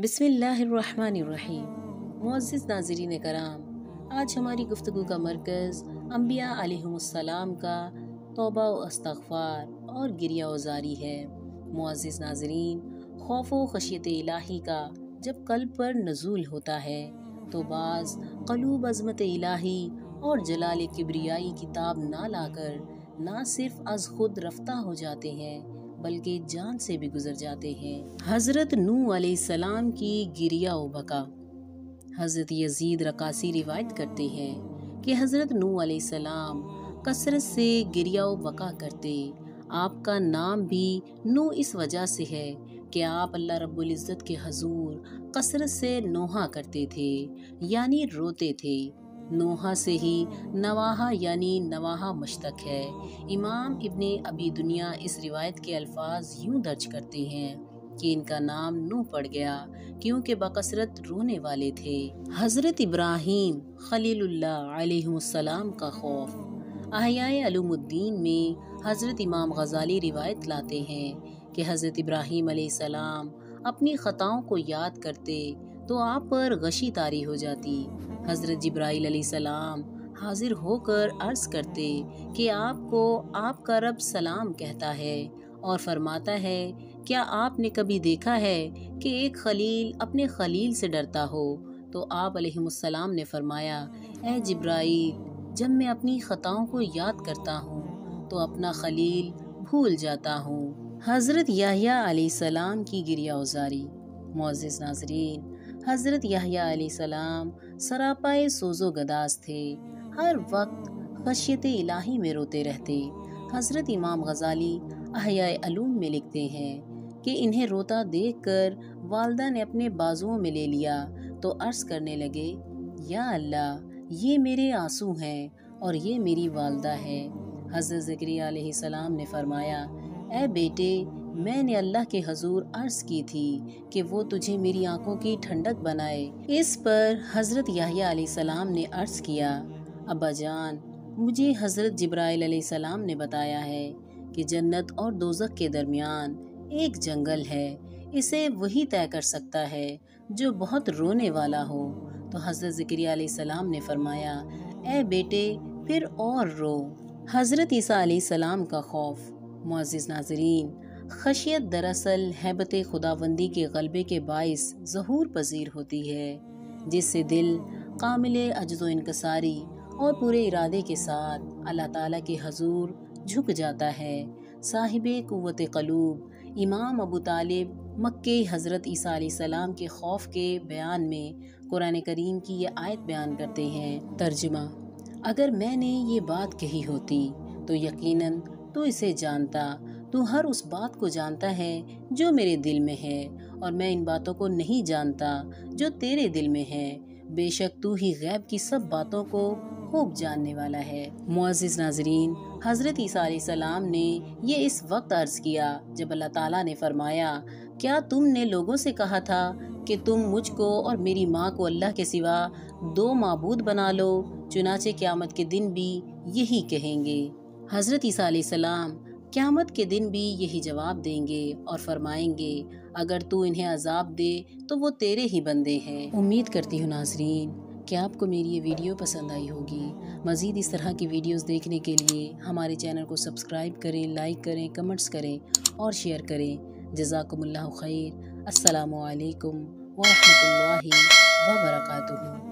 بسم اللہ الرحمن الرحیم۔ معزز ناظرین کرام، آج ہماری گفتگو کا مرکز انبیاء علیہم السلام کا توبہ و استغفار اور گریہ وزاری ہے۔ معزز ناظرین، خوف و خشیت الہی کا جب قلب پر نزول ہوتا ہے تو بعض قلوب عظمت الہی اور جلال کبریائی کی تاب نہ لا کر نہ صرف از خود رفتہ ہو جاتے ہیں بلکہ جان سے بھی گزر جاتے ہیں۔ حضرت نوح علیہ السلام کی گریہ و بکا۔ حضرت یزید رقاصی روایت کرتے ہیں کہ حضرت نوح علیہ السلام کثرت سے گریہ و بکا کرتے۔ آپ کا نام بھی نوح اس وجہ سے ہے کہ آپ اللہ رب العزت کے حضور کثرت سے نوحہ کرتے تھے، یعنی روتے تھے۔ نوحہ سے ہی نواحہ یعنی نواحہ مشتق ہے۔ امام ابن ابی دنیا اس روایت کے الفاظ یوں درج کرتے ہیں کہ ان کا نام نوح پڑ گیا کیونکہ بکثرت رونے والے تھے۔ حضرت ابراہیم خلیل اللہ علیہ السلام کا خوف۔ احیاء علوم الدین میں حضرت امام غزالی روایت لاتے ہیں کہ حضرت ابراہیم علیہ السلام اپنی خطاؤں کو یاد کرتے تو آپ پر غشی طاری ہو جاتی۔ حضرت جبرائیل علیہ السلام حاضر ہو کر عرض کرتے کہ آپ کو آپ کا رب سلام کہتا ہے اور فرماتا ہے کیا آپ نے کبھی دیکھا ہے کہ ایک خلیل اپنے خلیل سے ڈرتا ہو؟ تو آپ علیہ السلام نے فرمایا، اے جبرائیل، جب میں اپنی خطاؤں کو یاد کرتا ہوں تو اپنا خلیل بھول جاتا ہوں۔ حضرت یحییٰ علیہ السلام کی گریہ وزاری۔ معزز ناظرین، حضرت یحییٰ علیہ السلام سراپائے سوز و گداز تھے، ہر وقت خشیت الہی میں روتے رہتے۔ حضرت امام غزالی احیاء علوم میں لکھتے ہیں کہ انہیں روتا دیکھ کر والدہ نے اپنے بازوؤں میں لے لیا تو عرض کرنے لگے، یا اللہ، یہ میرے آنسو ہیں اور یہ میری والدہ ہے۔ حضرت زکریا علیہ السلام نے فرمایا، اے بیٹے، میں نے اللہ کے حضور عرض کی تھی کہ وہ تجھے میری آنکھوں کی ٹھنڈک بنائے۔ اس پر حضرت یحییٰ علیہ السلام نے عرض کیا، ابا جان، مجھے حضرت جبرائیل علیہ السلام نے بتایا ہے کہ جنت اور دوزخ کے درمیان ایک جنگل ہے، اسے وہی طے کر سکتا ہے جو بہت رونے والا ہو۔ تو حضرت زکریا علیہ السلام نے فرمایا، اے بیٹے، پھر اور رو۔ حضرت عیسیٰ علیہ السلام کا خوف۔ معزز ناظرین، خشیت دراصل ہیبت خداوندی کے غلبے کے باعث ظہور پذیر ہوتی ہے، جس سے دل کامل عجز و انکساری اور پورے ارادے کے ساتھ اللہ تعالیٰ کے حضور جھک جاتا ہے۔ صاحب قوت قلوب امام ابو طالب مکی حضرت عیسیٰ علیہ السلام کے خوف کے بیان میں قرآن کریم کی یہ آیت بیان کرتے ہیں۔ ترجمہ: اگر میں نے یہ بات کہی ہوتی تو یقیناً تو اسے جانتا، تو ہر اس بات کو جانتا ہے جو میرے دل میں ہے، اور میں ان باتوں کو نہیں جانتا جو تیرے دل میں ہے، بے شک تو ہی غیب کی سب باتوں کو خوب جاننے والا ہے۔ معزز ناظرین، حضرت عیسیٰ علیہ السلام نے یہ اس وقت عرض کیا جب اللہ تعالیٰ نے فرمایا، کیا تم نے لوگوں سے کہا تھا کہ تم مجھ کو اور میری ماں کو اللہ کے سوا دو معبود بنا لو؟ چنانچہ قیامت کے دن بھی یہی کہیں گے۔ حضرت عیسیٰ علیہ السلام قیامت کے دن بھی یہی جواب دیں گے اور فرمائیں گے، اگر تو انہیں عذاب دے تو وہ تیرے ہی بندے ہیں۔ امید کرتی ہوں ناظرین کہ آپ کو میری یہ ویڈیو پسند آئی ہوگی۔ مزید اس طرح کی ویڈیوز دیکھنے کے لیے ہمارے چینل کو سبسکرائب کریں، لائک کریں، کمنٹس کریں اور شیئر کریں۔ جزاکم اللہ خیر۔ السلام علیکم ورحمۃ اللہ وبرکاتہ۔